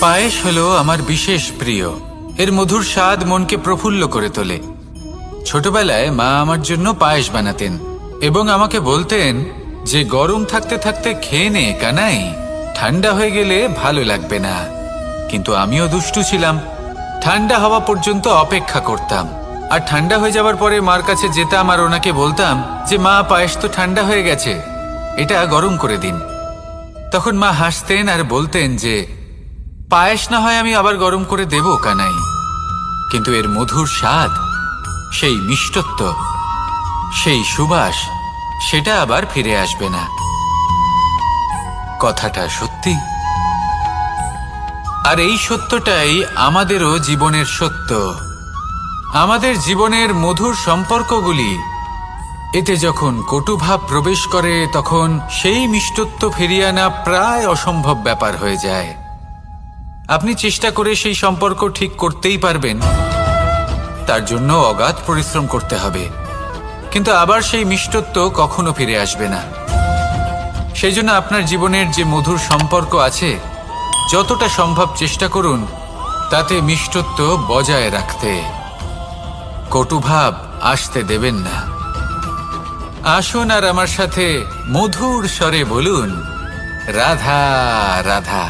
পায়েস হলো আমার বিশেষ প্রিয়। এর মধুর স্বাদ মনকে প্রফুল্ল করে তোলে। ছোটবেলায় মা আমার জন্য পায়েস বানাতেন এবং আমাকে বলতেন যে গরম থাকতে থাকতে খেয়ে নে কানাই, ঠান্ডা হয়ে গেলে ভালো লাগবে না। কিন্তু আমিও দুষ্টু ছিলাম, ঠান্ডা হওয়া পর্যন্ত অপেক্ষা করতাম, আর ঠান্ডা হয়ে যাওয়ার পরে মার কাছে যেতাম আর ওনাকে বলতাম যে মা, পায়েস তো ঠান্ডা হয়ে গেছে, এটা গরম করে দিন। তখন মা হাসতেন আর বলতেন যে পায়েস না হয় আমি আবার গরম করে দেব কানাই, কিন্তু এর মধুর স্বাদ, সেই মিষ্টত্ব, সেই সুবাস, সেটা আবার ফিরে আসবে না। কথাটা সত্যি। আর এই সত্যটাই আমাদেরও জীবনের সত্য। আমাদের জীবনের মধুর সম্পর্কগুলি, এতে যখন কটুভাব প্রবেশ করে তখন সেই মিষ্টত্ব ফিরিয়ে আনা প্রায় অসম্ভব ব্যাপার হয়ে যায়। আপনি চেষ্টা করে সেই সম্পর্ক ঠিক করতেই পারবেন, তার জন্য অগাধ পরিশ্রম করতে হবে, কিন্তু আবার সেই মিষ্টত্ব কখনো ফিরে আসবে না। সেই জন্য আপনার জীবনের যে মধুর সম্পর্ক আছে, যতটা সম্ভব চেষ্টা করুন তাতে মিষ্টত্ব বজায় রাখতে। কটুভাব আসতে দেবেন না। আসুন আর আমার সাথে মধুর স্বরে বলুন, রাধা রাধা।